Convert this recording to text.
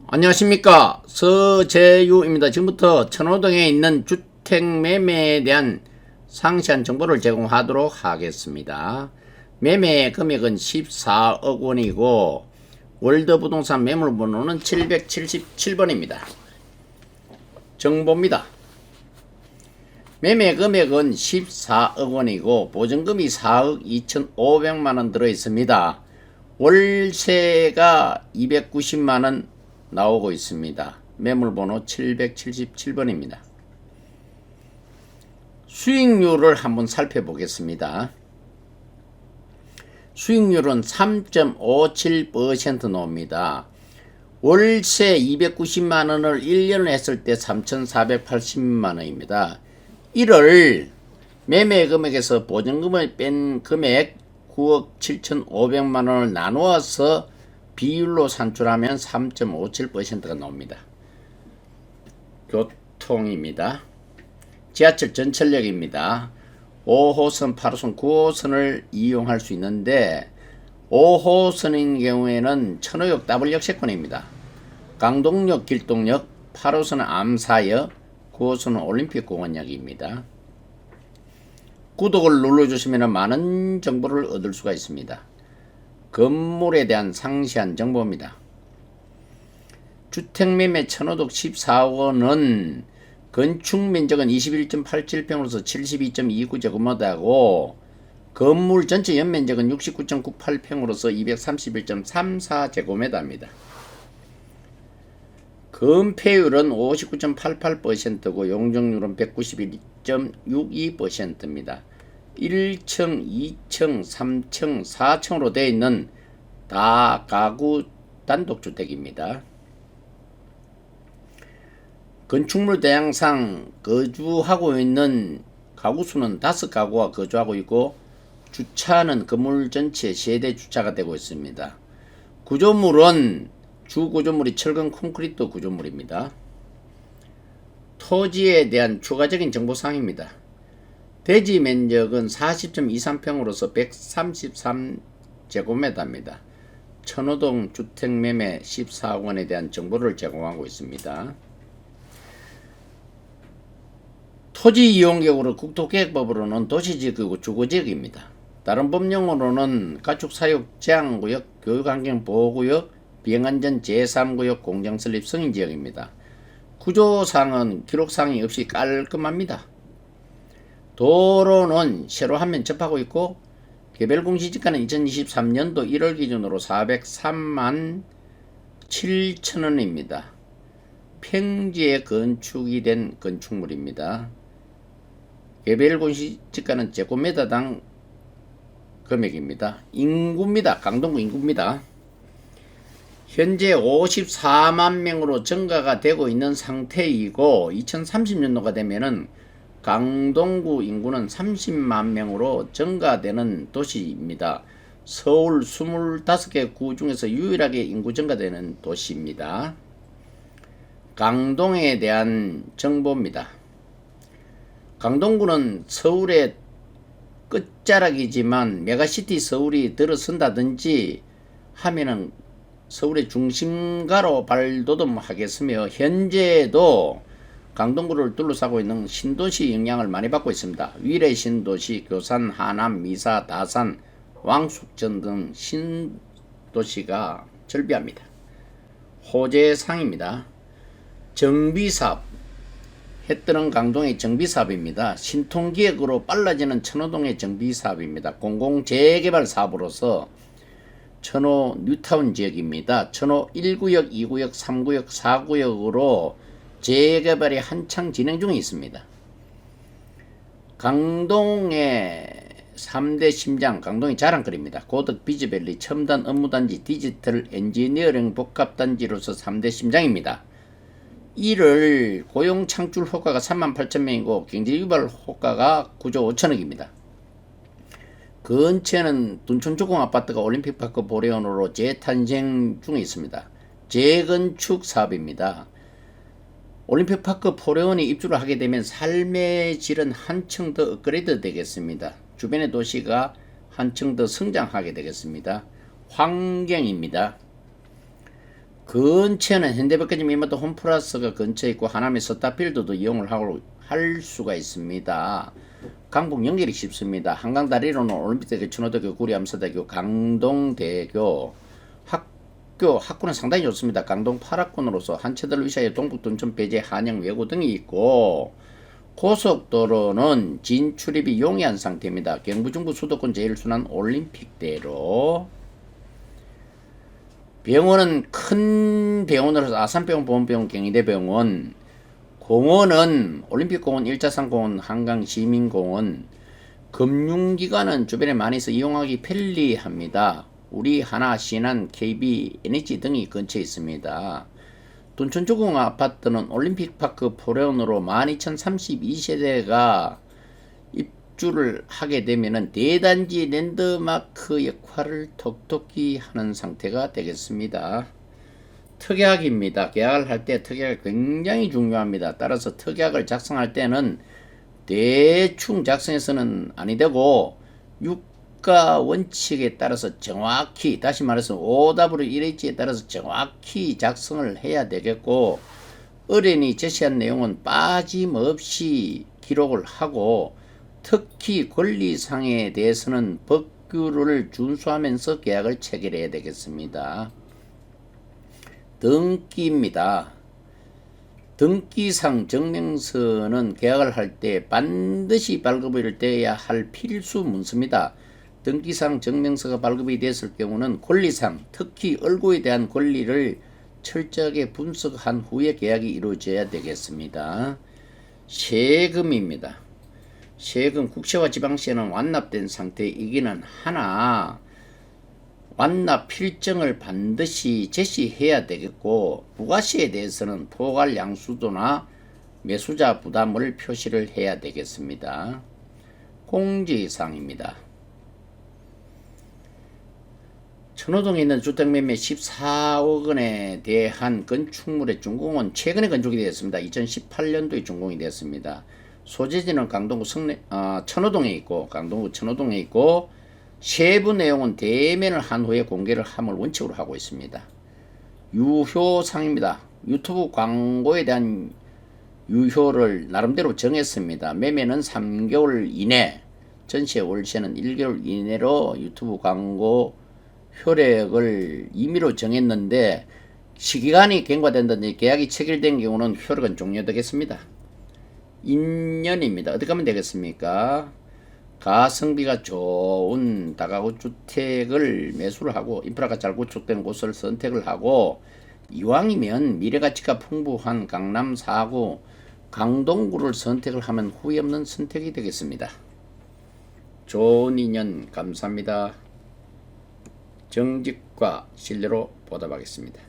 안녕하십니까, 서재유입니다. 지금부터 천호동에 있는 주택 매매에 대한 상세한 정보를 제공하도록 하겠습니다. 매매 금액은 14억 원이고 월드부동산 매물번호는 777번입니다. 정보입니다. 매매 금액은 14억 원이고 보증금이 4억 2,500만원 들어있습니다. 월세가 290만원 나오고 있습니다. 매물번호 777번입니다. 수익률을 한번 살펴보겠습니다. 수익률은 3.57% 나옵니다. 월세 290만원을 1년을 했을 때 3,480만원입니다. 이를 매매 금액에서 보증금을 뺀 금액 9억 7,500만원을 나누어서 비율로 산출하면 3.57%가 나옵니다. 교통입니다. 지하철 전철역입니다. 5호선, 8호선, 9호선을 이용할 수 있는데 5호선인 경우에는 천호역 W역세권입니다. 강동역, 길동역, 8호선은 암사역, 9호선은 올림픽공원역입니다. 구독을 눌러주시면 많은 정보를 얻을 수가 있습니다. 건물에 대한 상세한 정보입니다. 주택매매 천호동 14억원은 건축면적은 21.87평으로서 72.29제곱미터고 건물 전체 연면적은 69.98평으로서 231.34제곱미터입니다. 건폐율은 59.88%고 용적률은 191.62%입니다. 1층, 2층, 3층, 4층으로 되어 있는 다가구 단독주택입니다. 건축물 대양상 거주하고 있는 가구수는 5가구가 거주하고 있고 주차는 건물 전체 세대 주차가 되고 있습니다. 구조물은 주구조물이 철근 콘크리트 구조물입니다. 토지에 대한 추가적인 정보사항입니다. 대지 면적은 40.23평으로서 133제곱미터입니다. 천호동 주택매매 14억원에 대한 정보를 제공하고 있습니다. 토지 이용객으로 국토계획법으로는 도시지역이고 주거지역입니다. 다른 법령으로는 가축사육 제한구역, 교육환경보호구역, 비행안전 제3구역 공정설립 승인지역입니다. 구조상은 기록사항이 없이 깔끔합니다. 도로는 세로 한 면 접하고 있고 개별공시지가는 2023년도 1월 기준으로 403만 7천원입니다. 평지에 건축이 된 건축물입니다. 개별공시지가는 제곱미터당 금액입니다. 인구입니다. 강동구 인구입니다. 현재 54만 명으로 증가가 되고 있는 상태이고 2030년도가 되면은 강동구 인구는 30만 명으로 증가되는 도시입니다. 서울 25개 구 중에서 유일하게 인구 증가되는 도시입니다. 강동에 대한 정보입니다. 강동구는 서울의 끝자락이지만 메가시티 서울이 들어선다든지 하면은 서울의 중심가로 발돋움하겠으며 현재도 강동구를 둘러싸고 있는 신도시 영향을 많이 받고 있습니다. 위례 신도시, 교산, 하남, 미사, 다산, 왕숙전 등 신도시가 절비합니다. 호재상입니다. 정비사업, 해뜨는 강동의 정비사업입니다. 신통기획으로 빨라지는 천호동의 정비사업입니다. 공공재개발 사업으로서 천호 뉴타운 지역입니다. 천호 1구역, 2구역, 3구역, 4구역으로 재개발이 한창 진행 중에 있습니다. 강동의 3대 심장, 강동의 자랑거리입니다. 고덕, 비즈밸리, 첨단 업무단지, 디지털 엔지니어링 복합단지로서 3대 심장입니다. 이를 고용 창출 효과가 38,000명이고 경제유발 효과가 9조 5천억입니다. 근처에는 둔촌주공 아파트가 올림픽파크 보레온으로 재탄생 중에 있습니다. 재건축 사업입니다. 올림픽파크 포레온이 입주를 하게 되면 삶의 질은 한층 더 업그레이드 되겠습니다. 주변의 도시가 한층 더 성장하게 되겠습니다. 환경입니다. 근처에는 현대백화점 이마트 홈플러스가 근처에 있고 하남의 스타필드도 이용을 할 수가 있습니다. 강북 연결이 쉽습니다. 한강다리로는 올림픽대교, 천호대교, 구리암사대교, 강동대교, 학구는 상당히 좋습니다. 강동 8학군으로서 한체들 위사의 동북 둔천 배제 한양 외고 등이 있고, 고속도로는 진출입이 용이한 상태입니다. 경부 중부 수도권 제1순환 올림픽대로. 병원은 큰 병원으로서 아산병원, 보건병원, 경희대병원. 공원은 올림픽공원, 1차산 공원, 한강시민공원. 금융기관은 주변에 많이 있어 이용하기 편리합니다. 우리, 하나, 신한, KB, NH 등이 근처에 있습니다. 둔촌주공 아파트는 올림픽파크 포레온으로 12,032세대가 입주를 하게 되면은 대단지 랜드마크 역할을 톡톡히 하는 상태가 되겠습니다. 특약입니다. 계약을 할 때 특약이 굉장히 중요합니다. 따라서 특약을 작성할 때는 대충 작성해서는 아니 되고 유가 원칙에 따라서 정확히, 다시 말해서 OW1H에 따라서 정확히 작성을 해야 되겠고, 의뢰인이 제시한 내용은 빠짐없이 기록을 하고, 특히 권리상에 대해서는 법규를 준수하면서 계약을 체결해야 되겠습니다. 등기입니다. 등기상 증명서는 계약을 할 때 반드시 발급이 되어야 할 필수 문서입니다. 등기상 증명서가 발급이 됐을 경우는 권리상, 특히 얼굴에 대한 권리를 철저하게 분석한 후에 계약이 이루어져야 되겠습니다. 세금입니다. 세금, 국세와 지방세는 완납된 상태이기는 하나 완납 필정을 반드시 제시해야 되겠고, 부가세에 대해서는 포괄 양수도나 매수자 부담을 표시를 해야 되겠습니다. 공지사항입니다. 천호동에 있는 주택매매 14억 원에 대한 건축물의 준공은 최근에 건축이 되었습니다. 2018년도에 준공이 되었습니다. 소재지는 강동구 천호동에 있고, 강동구 천호동에 있고, 세부 내용은 대면을 한 후에 공개를 함을 원칙으로 하고 있습니다. 유효상입니다. 유튜브 광고에 대한 유효를 나름대로 정했습니다. 매매는 3개월 이내, 전세 월세는 1개월 이내로 유튜브 광고 효력을 임의로 정했는데, 시기간이 경과된다든지 계약이 체결된 경우는 효력은 종료되겠습니다. 인연입니다. 어떻게 하면 되겠습니까? 가성비가 좋은 다가구 주택을 매수를 하고 인프라가 잘 구축된 곳을 선택을 하고, 이왕이면 미래가치가 풍부한 강남 4구 강동구를 선택을 하면 후회 없는 선택이 되겠습니다. 좋은 인연 감사합니다. 정직과 신뢰로 보답하겠습니다.